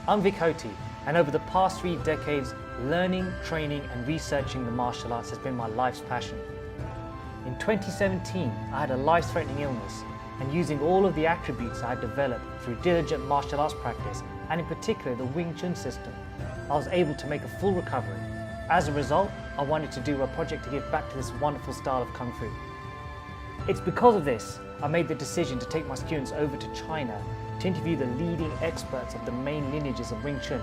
I'm Vik Hothi, and over the past 3 decades, learning, training and researching the martial arts has been my life's passion. In 2017, I had a life-threatening illness, and using all of the attributes I had developed through diligent martial arts practice, and in particular the Wing Chun system, I was able to make a full recovery. As a result, I wanted to do a project to give back to this wonderful style of Kung Fu. It's because of this, I made the decision to take my students over to China to interview the leading experts of the main lineages of Wing Chun,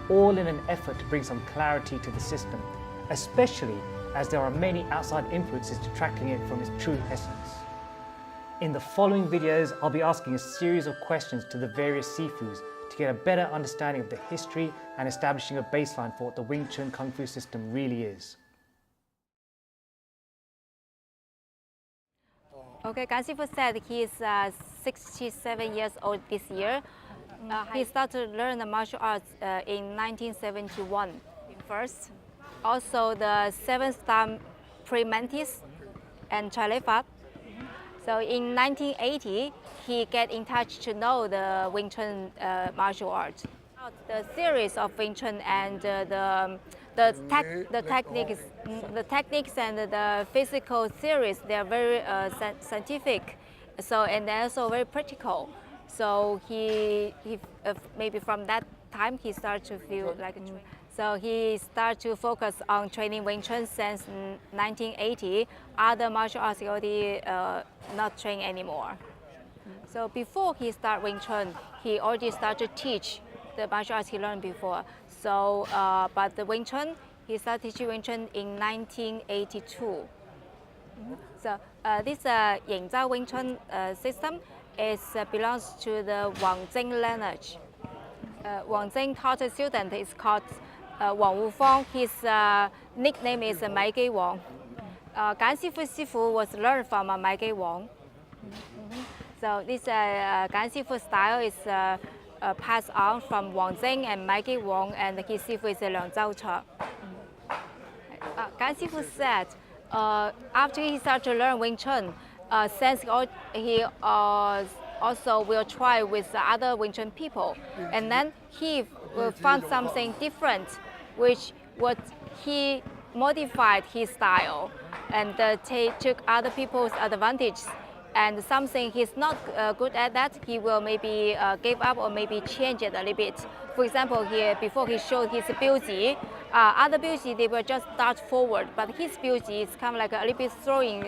all in an effort to bring some clarity to the system, especially as there are many outside influences detracting it from its true essence. In the following videos, I'll be asking a series of questions to the various Sifus to get a better understanding of the history and establishing a baseline for what the Wing Chun Kung Fu system really is. Okay, Gan Sifu said he is 67 years old this year. He started to learn the martial arts in 1971 first. Also the 7th Pre-Mantis and Chalefat. So in 1980, he get in touch to know the Wing Chun martial arts. The theories of Wing Chun and the techniques and the physical theories, they are very scientific, so and also very practical. So he maybe from that time he started to feel like so he started to focus on training Wing Chun since 1980. Other martial arts he already not train anymore. So before he started Wing Chun, he already started to teach the martial arts he learned before. So, but the Wing Chun, he started teaching Wing Chun in 1982. So this Yingzhou Wing Chun system belongs to the Won Jing lineage. Won Jing taught a student is called Wang Wufang. His nickname is Mai Gei Wong. Gan Sifu was learned from Mai Gei Wong. So this Gan Sifu style is passed on from Won Jing and Mai Gei Wong, and his Sifu is Liang Zhao Che. Gan Sifu said after he started to learn Wing Chun, since he also will try with the other Wing Chun people, and then he will find something different, which what he modified his style and took other people's advantage. And something he's not good at that, he will maybe give up or maybe change it a little bit. For example, before he showed his Biuji, other Biuji, they will just dart forward, but his Biuji is kind of like a little bit throwing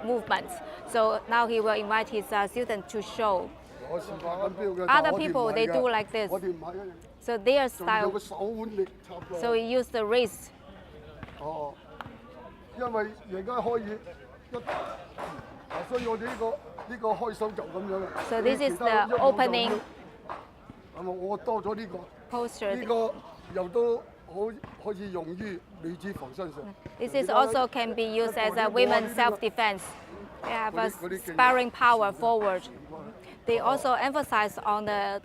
movements. So now he will invite his students to show. Other people, they do like this. So their style, so he used the wrist. So this is the opening posture. This is also can be used as a women's self-defense. They have a sparring power forward. They also emphasize on the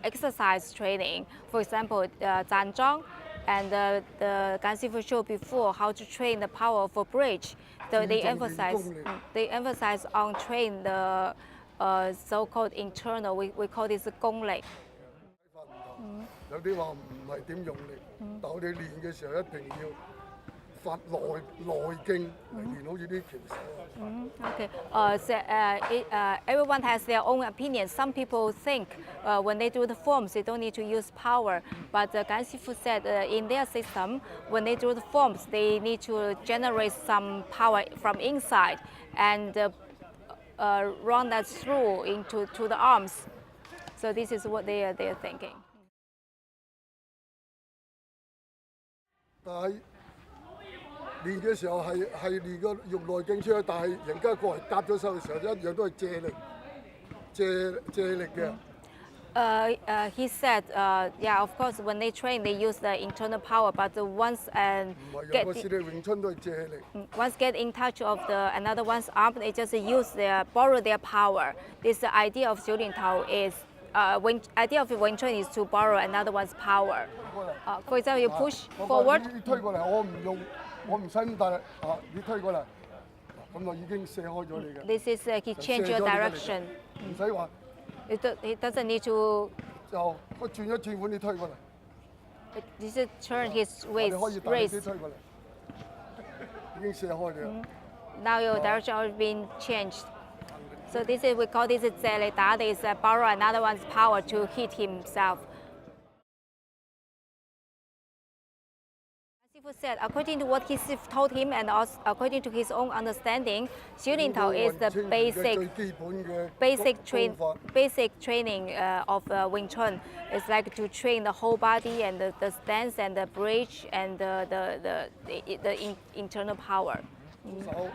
exercise training. For example, Zhanzhang and the Gan Sifu showed before how to train the power for bridge. So they emphasize on train the so-called internal. We call this Gong Lei. Okay. Everyone has their own opinion. Some people think when they do the forms, they don't need to use power. But Gan Sifu said in their system, when they do the forms, they need to generate some power from inside and run that through to the arms. So this is what they are thinking. He said, yeah, of course, when they train, they use the internal power, but once get in touch of another one's arm, they just borrow their power. This idea of Xiu Lin Tao is, idea of Wing Chun is to borrow another one's power. For example, you push forward. This is he changed your direction. He doesn't need to 就佢轉一轉款，你推過嚟， This is turn his 我 waist 哋可以大力 raise. 啲推過嚟，已經射開咗。 Now your direction has been changed. So this is we call this 借力打. This is borrow another one's power to hit himself. Sifu said, according to what his Sifu told him and also according to his own understanding, 小年頭 is the 最 basic 基本嘅 basic training of Wing Chun. It's like to train the whole body and the stance and the bridge and the internal power. 手，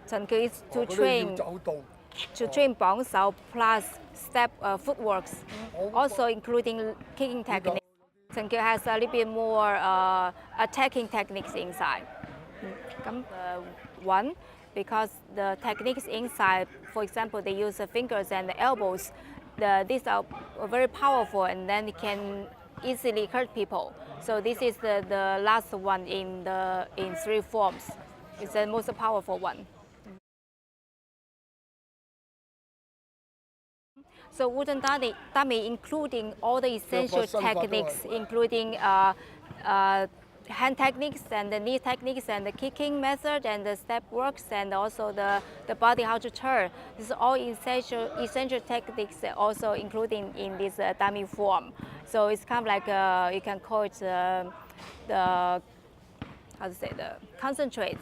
陳橋 is to 嗰啲要 train 走動。 綁手 plus step footworks, also including kicking technique. Senkyo has a little bit more attacking techniques inside. One, because the techniques inside, for example, they use the fingers and the elbows. These are very powerful and then it can easily hurt people. So this is the last one in three forms. It's the most powerful one. So wooden dummy, including all the essential techniques, including hand techniques and the knee techniques and the kicking method and the step works and also the body how to turn. This is all essential techniques also including in this dummy form. So it's kind of like you can call it the concentrate.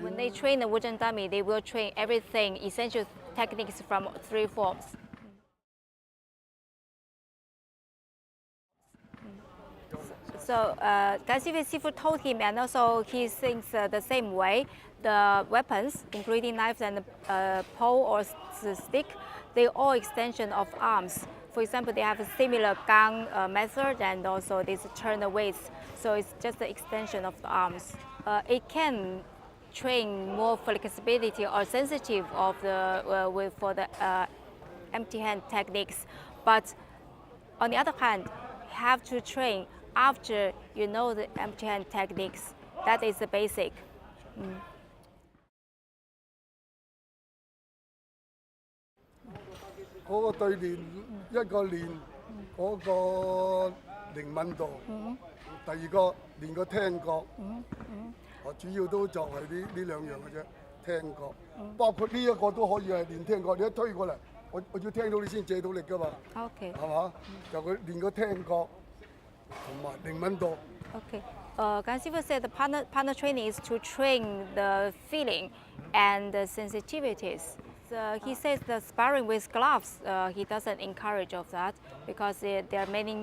When they train the wooden dummy, they will train everything, essential techniques from three forms. So Gan Sifu told him, and also he thinks the same way. The weapons, including knives and pole or stick, they all extension of arms. For example, they have a similar gang method and also this turn the weights. So it's just the extension of the arms. It can train more flexibility or sensitive of the for the empty hand techniques, but on the other hand, have to train after you know the empty hand techniques. That is the basic. 嗰個對練一個練嗰個靈敏度，第二個練個聽覺，我主要都就係呢兩樣嘅啫，聽覺，包括呢一個都可以係練聽覺。你一推過嚟，我要聽到你先借到力㗎嘛。Okay. 係嘛？就佢練個聽覺同埋靈敏度。Okay. Gan Sifu said the partner training is to train the feeling and the sensitivities. He says the sparring with gloves, he doesn't encourage of that because there are many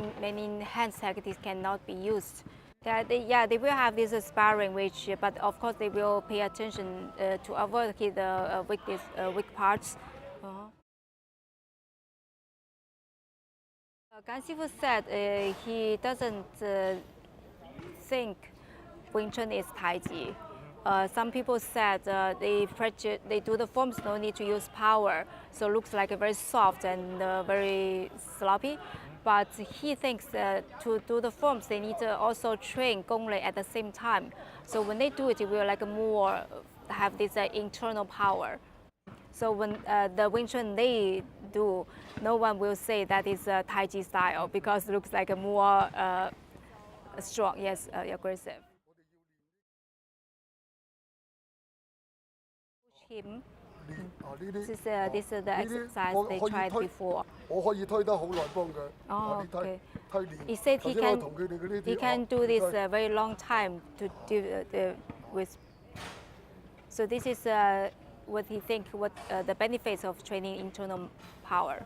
hand techniques cannot be used. They will have this sparring, but of course they will pay attention to avoid the weak parts. Gan Sifu said he doesn't think Wing Chun is Tai Chi. Some people said they do the forms, no need to use power, so it looks like very soft and very sloppy. But he thinks to do the forms, they need to also train Gong Lei at the same time. So when they do it, it will like more have this internal power. So when the Wing Chun they do, no one will say that is a Tai Chi style because it looks like a more strong, yes, aggressive. Him. This is the exercise they tried before. 我可以推得好耐幫佢。 Oh, okay. 推練。 He said 頭 he 先我 can 同佢哋嗰啲 he can do this a very long time to do with. So this is what he think the benefits of training internal power.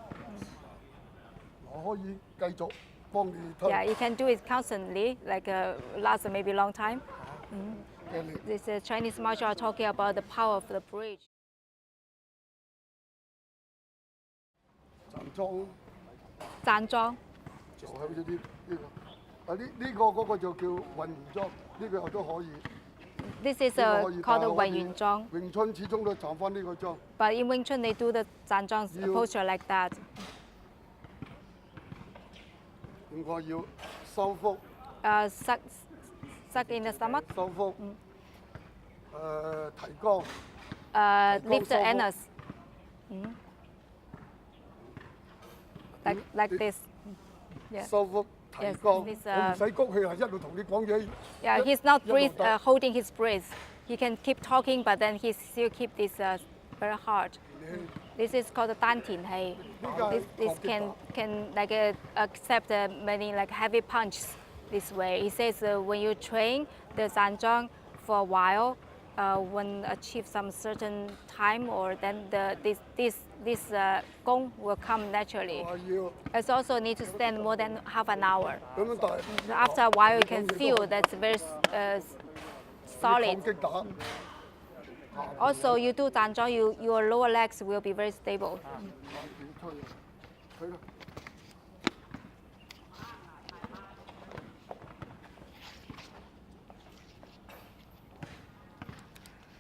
我可以繼續幫你推。 Yeah, you can do it constantly, like last maybe long time. This Chinese martial art talking about the power of the bridge. 站樁。站樁。就係好似呢個，呢個嗰個就叫混元樁，呢個都可以。 This is 呢個可以 called 但係 Wen Yun Zhong. 詠春始終都站翻呢個樁。 But in Wing Chun they do the 站樁 posture like that. 點講要收腹？ Suck in the stomach. 收腹。提肛。Lift the anus. Like this. Yeah. 收腹提 Yes, 肛， this, 我唔使谷氣，係一路同你講嘢。 Yeah, he's not 一路 breathe, 得 holding his breath. He can keep talking, but then he still keep this very hard. This is called 丹田氣. This can like accept many like heavy punches this way. He says when you train the zanzhang for a while, when achieve some certain time, or then this gong will come naturally. 話要 It's also need to stand more than half an hour. 咁樣大。 So after a while, you can feel that's very solid. 抗擊打。 Also, you do zanzhang, your lower legs will be very stable. 推啦。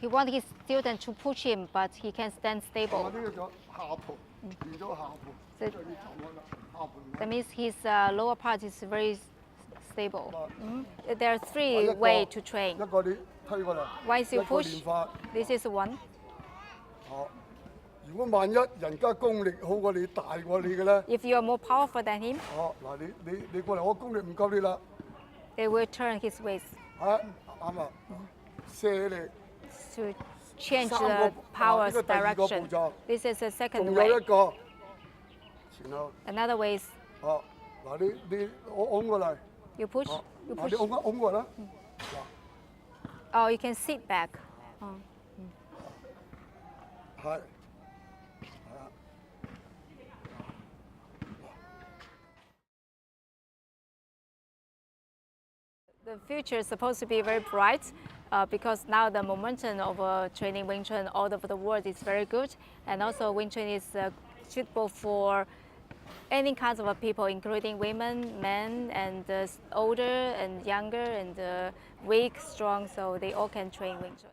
He wants his student to push him, but he can stand 我 stable. 呢個咗下盤，練咗下盤， So 就要走開啦。下盤。 that means his lower part is very stable. There are 一 three 個 ways to train. 一個你推過嚟， Once you 一個 push, 練法。 this is one. 哦，如果萬一人家功力好過你、大過你嘅咧， If you are more powerful than him, 哦嗱，你過嚟，我功力唔夠你啦， they will turn his ways 嚇啱啊，射你。 to change 三 the 個 power's 呢個第二個步 direction. 驟， This is the 仲 second 有 way. 一個前後。 Another way is 哦，嗱你我拱過嚟， you push, 哦， you 嗱 push. 你拱過啦， Oh, you can sit back. Oh. 係。 The future is supposed to be very bright because now the momentum of training Wing Chun all over the world is very good, and also Wing Chun is suitable for any kinds of people, including women, men, and older and younger, and weak, strong, so they all can train Wing Chun.